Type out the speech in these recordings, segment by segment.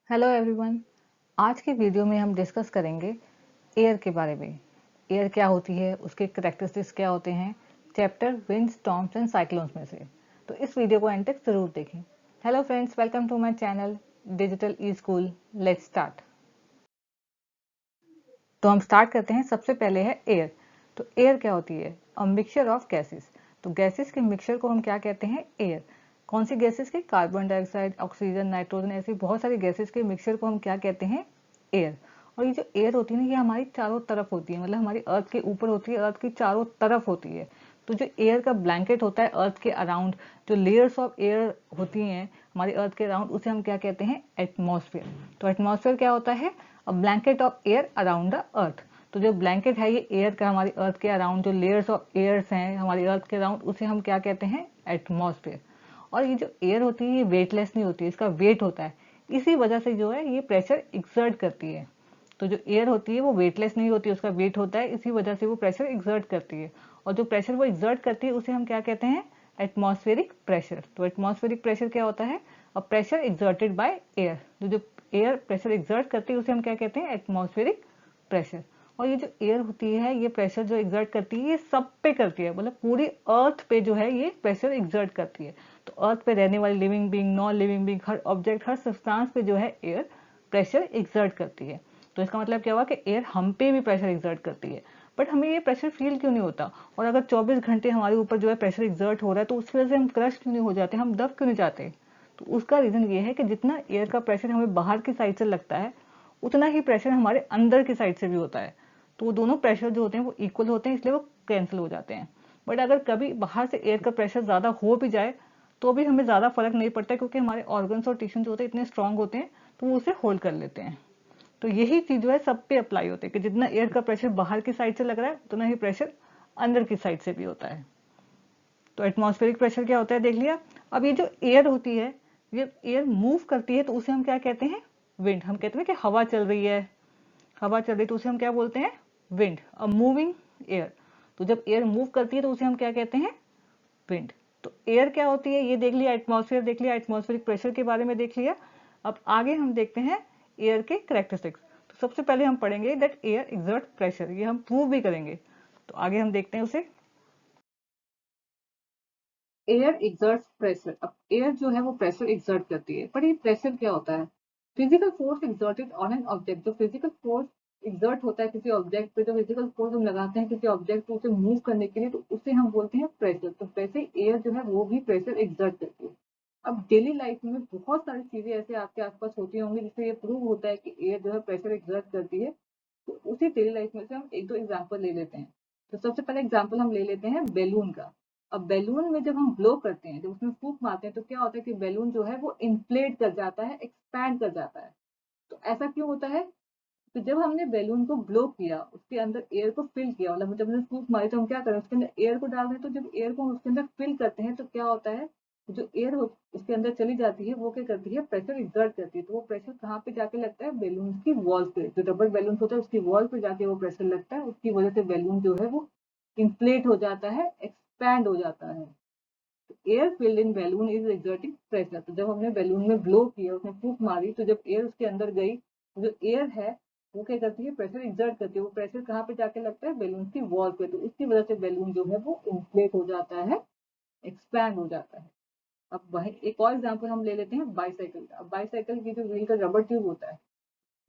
Hello everyone. आज के video में हम डिस्कस करेंगे एयर के बारे में। एयर क्या होती है, उसके करैक्टरिस्टिक्स क्या होते हैं, chapter wind storms and cyclones में से। तो इस वीडियो को एंड तक जरूर देखें। Hello friends, welcome to my channel digital e school. Let's start. तो हम स्टार्ट करते हैं। सबसे पहले है एयर। तो एयर क्या होती है? A mixture of gases. तो गैसेस के मिक्सचर को हम क्या कहते हैं? एयर। कौन सी गैसेस के? कार्बन डाइऑक्साइड, ऑक्सीजन, नाइट्रोजन, ऐसी बहुत सारी गैसेस के मिक्सचर को हम क्या कहते हैं? एयर। और ये जो एयर होती है ना, ये हमारी चारों तरफ होती है, मतलब हमारी अर्थ के ऊपर होती है, अर्थ की चारों तरफ होती है। तो जो एयर का ब्लैंकेट होता है अर्थ के अराउंड, जो लेयर्स ऑफ एयर होती हैं हमारी अर्थ के अराउंड, उसे हम क्या कहते हैं? एटमॉस्फेयर। तो एटमॉस्फेयर क्या होता है? A blanket of air around the earth. तो जो ब्लैंकेट है ये एयर का हमारी अर्थ के अराउंड, जो लेयर्स ऑफ एयर्स हैं हमारी अर्थ के अराउंड, उसे हम क्या कहते हैं? एटमॉस्फेयर। और ये जो एयर होती है ये वेटलेस नहीं होती है, इसका वेट होता है। इसी वजह से जो है ये प्रेशर एक्सर्ट करती है। तो जो एयर होती है वो वेटलेस नहीं होती, उसका वेट होता है, इसी वजह से वो प्रेशर एक्सर्ट करती है। और जो प्रेशर वो एक्सर्ट करती है उसे हम क्या कहते हैं? Atmospheric pressure. तो एटमॉस्फेरिक प्रेशर क्या होता है? A pressure exerted by air. जो एयर प्रेशर एक्सर्ट करती है उसे हम क्या कहते हैं? Atmospheric pressure. और ये जो एयर होती है ये प्रेशर जो एक्सर्ट करती है ये सब पे करती है, मतलब पूरी अर्थ पे जो है ये प्रेशर एक्सर्ट करती है। तो अर्थ पे रहने वाली living being, non living being, हर ऑब्जेक्ट, हर सब्सटेंस पे जो है एयर प्रेशर एक्सर्ट करती है। तो इसका मतलब क्या हुआ कि एयर हम पे भी प्रेशर एक्सर्ट करती है। बट हमें ये प्रेशर फील क्यों नहीं होता? और अगर 24 घंटे हमारे ऊपर जो है प्रेशर एक्सर्ट हो रहा है तो उसकी वजह से हम क्रश क्यों नहीं हो जाते, हम दब क्यों नहीं जाते? तो उसका रीजन ये है कि जितना एयर का प्रेशर हमें बाहर की साइड से लगता है उतना ही प्रेशर हमारे अंदर की साइड से भी होता है। तो वो दोनों प्रेशर जो होते हैं वो इक्वल होते हैं, इसलिए वो कैंसिल हो जाते हैं। बट अगर कभी बाहर से एयर का प्रेशर ज्यादा हो भी जाए तो भी हमें ज्यादा फर्क नहीं पड़ता, क्योंकि हमारे ऑर्गन्स और टिश्यू जो होते हैं इतने स्ट्रांग होते हैं तो वो उसे होल्ड कर लेते हैं। तो यही चीज जो है सब पे अप्लाई होती है कि जितना एयर का प्रेशर बाहर की साइड से लग रहा है उतना ही प्रेशर अंदर की साइड से भी होता है। तो एटमॉस्फेरिक प्रेशर क्या होता है देख लिया। अब ये जो एयर होती है, ये एयर मूव करती है तो उसे हम क्या कहते हैं? विंड। हम कहते हैं कि हवा चल रही है, हवा चल रही है तो उसे हम क्या बोलते हैं? विंड। A moving air. तो जब एयर मूव करती है तो उसे हम क्या कहते हैं? विंड। तो एयर क्या होती है ये देख लिया, एटमॉस्फेयर देख लिया, एटमॉस्फेरिक प्रेशर के बारे में देख लिया। अब आगे हम देखते हैं एयर के करेक्टरिस्टिक्स। तो सबसे पहले हम पढ़ेंगे दैट एयर एक्सर्ट प्रेशर, ये हम प्रूव भी करेंगे। तो आगे हम देखते हैं उसे। Air exerts pressure. अब एयर जो है वो प्रेशर एक्सर्ट करती है, पर ये प्रेशर क्या होता है? Physical force exerted on an object. जो फिजिकल फोर्स एक्सर्ट होता है किसी ऑब्जेक्ट पे, जो फिजिकल फोर्स हम लगाते हैं किसी ऑब्जेक्ट को उसे मूव करने के लिए, तो उसे हम बोलते हैं प्रेशर। तो वैसे एयर जो है वो भी प्रेशर एक्सर्ट करती है। अब डेली लाइफ में बहुत सारी चीजें ऐसे आपके आसपास होती होंगी जिससे ये प्रूव होता है कि एयर जो है प्रेशर एक्सर्ट करती है। तो उसी डेली लाइफ में से हम एक दो एग्जाम्पल ले लेते हैं। तो सबसे पहले एग्जाम्पल हम ले लेते हैं बैलून का। अब बैलून में जब हम ब्लो करते हैं, जब उसमें फूंक मारते हैं, तो क्या होता है कि बैलून जो है वो इन्फ्लेट कर जाता है, एक्सपैंड कर जाता है। तो ऐसा क्यों होता है? तो जब हमने बैलून को ब्लो किया, उसके अंदर एयर को फिल किया, मतलब जब हमने फूंक मारी तो हम क्या करें, उसके अंदर एयर को डाल दें। तो जब एयर को हम उसके अंदर फिल करते हैं तो क्या होता है, जो एयर उसके अंदर चली जाती है वो क्या करती है? प्रेशर एक्सर्ट करती है। तो वो प्रेशर कहाँ पे जाके लगता है? बैलून की वॉल पे। जो रबर बैलून होता है उसकी वॉल पे जाके वो प्रेशर लगता है, उसकी वजह से बैलून जो है वो इंफ्लेट हो जाता है, एक्सपैंड हो जाता है। Air filled in balloon is exerting pressure. तो जब हमने बैलून में ब्लो किया, उसमें फूंक मारी, तो जब एयर उसके अंदर गई, जो एयर है वो क्या करती है? प्रेशर एक्सर्ट करती है। वो प्रेशर कहाँ पे जाके लगता है? बैलून की वॉल पे। तो उसकी वजह से बैलून जो है वो इन्फ्लेट हो जाता है, एक्सपैंड हो जाता है। अब वही एक और एग्जाम्पल हम ले लेते हैं बाईसाइकिल का। अब बाईसाइकिल की जो व्हील का रबर ट्यूब होता है,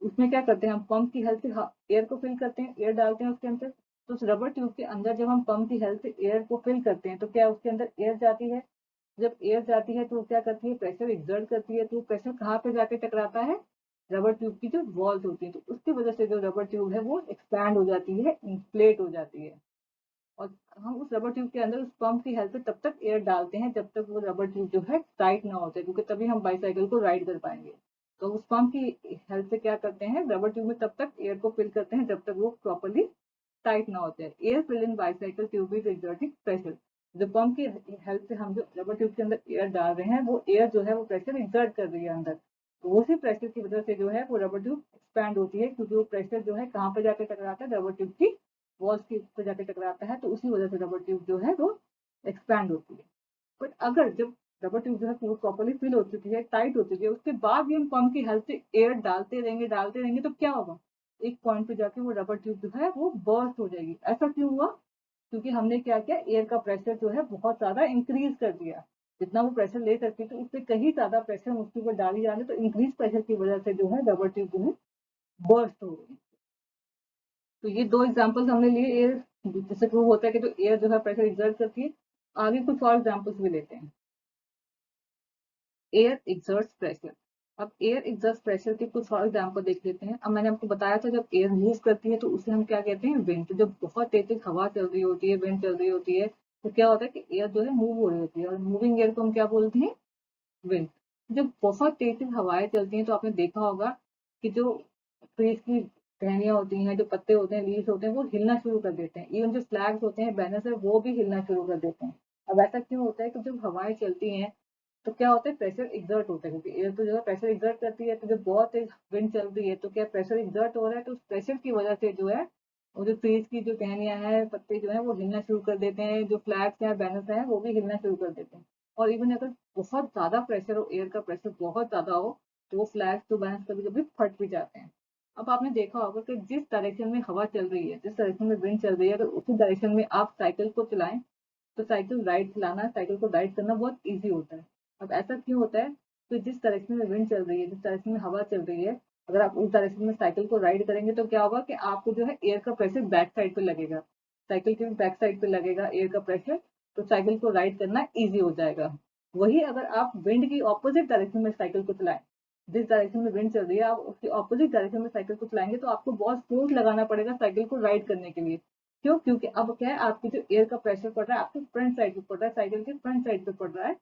उसमें क्या करते हैं? हम पंप की हेल्प से एयर को फिल करते हैं, एयर डालते हैं उसके अंदर। तो उस रबर ट्यूब के अंदर जब हम पंप की हेल्प से एयर को फिल करते हैं तो क्या उसके अंदर एयर जाती है? जब एयर जाती है तो क्या करती है? प्रेशर एक्सर्ट करती है। तो प्रेशर कहाँ पे जाके टकराता है? रबर ट्यूब की जो वॉल्स होती है। तो उसकी वजह से जो रबर ट्यूब है वो एक्सपैंड हो जाती है, इंफ्लेट हो जाती है। और हम उस रबर ट्यूब के अंदर उस पंप की हेल्प से तब तक एयर डालते हैं जब तक वो रबर ट्यूब जो है टाइट ना होता है, क्योंकि तभी हम बाईसाइकिल को राइड कर पाएंगे। तो उस पंप की हेल्प से क्या करते हैं? रबर ट्यूब में तब तक एयर को फिल करते हैं जब तक वो प्रॉपरली टाइट ना होते हैं। Air fill in bicycle tube is exerting pressure. जो पंप की हेल्प से हम जो रबर ट्यूब के अंदर एयर डाल रहे हैं, वो एयर जो है वो प्रेशर एक्सर्ट कर रही है अंदर। तो उसी प्रेशर की वजह से जो है वो रबर ट्यूब एक्सपैंड होती है, क्योंकि वो प्रेशर जो है कहाँ पे जाके टकराता है? रबर ट्यूब की वॉल्स के ऊपर जाके टकराता है। तो उसी वजह से रबर ट्यूब जो है वो एक्सपैंड होती है। बट अगर जब रबर ट्यूब जो है वो प्रॉपरली फिल हो चुकी है, टाइट हो चुकी है, उसके बाद भी हम पंप की हेल्प से एयर डालते रहेंगे तो क्या होगा, एक पॉइंट पे जाके वो रबर ट्यूब जो है वो बर्स्ट हो जाएगी। ऐसा क्यों हुआ? क्योंकि हमने क्या किया, एयर का प्रेशर जो है बहुत ज्यादा इंक्रीज कर दिया। जितना वो प्रेशर ले सकती थी उससे कहीं ज्यादा प्रेशर उसके ऊपर डाली जा रही, तो इंक्रीज प्रेशर की वजह से जो है रबर ट्यूब जो है बर्स्ट हो गई। तो ये दो एग्जांपल्स हमने लिए एयर, जिससे प्रूव होता है कि जो एयर जो है प्रेशर एक्सर्ट करती है। आगे कुछ और एग्जांपल्स भी लेते हैं। Air exerts pressure. अब एयर एक्सर्ट्स प्रेशर के कुछ और एग्जांपल देख लेते हैं। अब मैंने आपको बताया था जब एयर मूव करती है तो उसे हम क्या कहते हैं, विंड। तो जब बहुत तेज हवा चल रही होती है, विंड चल रही होती है, तो क्या होता है कि एयर जो है मूव हो रही होती है, और मूविंग एयर को हम क्या बोलते हैं, विंड। जब बहुत तेज हवाएं चलती हैं तो आपने देखा होगा कि जो ट्रीज की टहनियां होती हैं, जो पत्ते होते हैं, लीव्स होते हैं, वो हिलना शुरू कर देते हैं। इवन जो फ्लैग्स होते हैं, बैनर्स है, वो भी हिलना शुरू कर देते हैं। अब ऐसा क्यों होता है कि जब हवाएं चलती हैं तो क्या होता है, प्रेशर एक्सर्ट होता है, क्योंकि एयर तो जो है प्रेशर एक्सर्ट करती है। तो जब बहुत तेज विंड चल रही है तो क्या प्रेशर एक्सर्ट हो रहा है, तो उस प्रेशर की वजह से जो है वो जो ट्रीज की जो टहनियां हैं, पत्ते जो है वो हिलना शुरू कर देते हैं, जो फ्लैग्स हैं, बैनर्स हैं, वो भी हिलना शुरू कर देते हैं। और इवन अगर बहुत ज्यादा प्रेशर हो, एयर का प्रेशर बहुत ज्यादा हो, तो वो फ्लैग्स तो बैनर्स कभी कभी फट भी जाते हैं। अब आपने देखा होगा कि जिस डायरेक्शन में हवा चल रही है, जिस डायरेक्शन में विंड चल रही है, अगर उसी डायरेक्शन में आप साइकिल को चलाएं तो साइकिल को राइड करना बहुत ईजी होता है। अब ऐसा क्यों होता है? तो जिस डायरेक्शन में विंड चल रही है, जिस डायरेक्शन में हवा चल रही है, अगर आप उस डायरेक्शन में साइकिल को राइड करेंगे तो क्या होगा कि आपको जो है एयर का प्रेशर बैक साइड पे लगेगा, साइकिल के बैक साइड पे लगेगा एयर का प्रेशर, तो साइकिल को राइड करना ईजी हो जाएगा। वही अगर आप विंड की ऑपोजिट डायरेक्शन में साइकिल को चलाएं, जिस डायरेक्शन में विंड चल रही है आप उसकी ऑपोजिट डायरेक्शन में साइकिल को चलाएंगे तो आपको बहुत फोर्स लगाना पड़ेगा साइकिल को राइड करने के लिए। क्यों? क्योंकि अब क्या है, आपकी जो एयर का प्रेशर पड़ रहा है आपके फ्रंट साइड पे पड़ रहा है, साइकिल के फ्रंट साइड पे पड़ रहा है,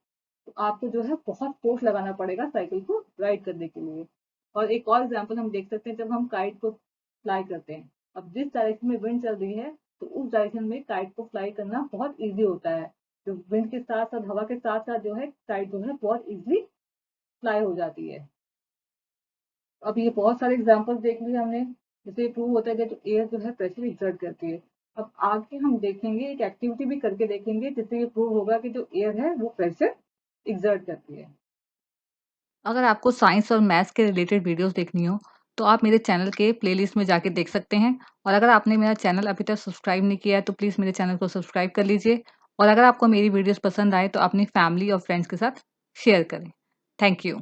तो आपको जो है बहुत फोर्स लगाना पड़ेगा साइकिल को राइड करने के लिए। और एक और एग्जांपल हम देख सकते हैं, जब हम काइट को फ्लाई करते हैं। अब जिस डायरेक्शन में विंड चल रही है तो उस डायरेक्शन में काइट को फ्लाई करना बहुत ईजी होता है। जो विंड के साथ साथ, हवा के साथ साथ जो है काइट जो है बहुत ईजिली फ्लाई हो जाती है। अब ये बहुत सारे एग्जांपल्स देख लिए हमने, जिससे प्रूव होता है कि जो एयर जो है प्रेशर एक्सर्ट करती है। अब आगे हम देखेंगे, एक एक्टिविटी भी करके देखेंगे जिससे ये प्रूव होगा कि जो एयर है वो प्रेशर एक्सर्ट करती है। अगर आपको साइंस और मैथ्स के रिलेटेड वीडियोस देखनी हो तो आप मेरे चैनल के प्लेलिस्ट में जाके देख सकते हैं। और अगर आपने मेरा चैनल अभी तक सब्सक्राइब नहीं किया है तो प्लीज़ मेरे चैनल को सब्सक्राइब कर लीजिए। और अगर आपको मेरी वीडियोस पसंद आए तो अपनी फैमिली और फ्रेंड्स के साथ शेयर करें। Thank you.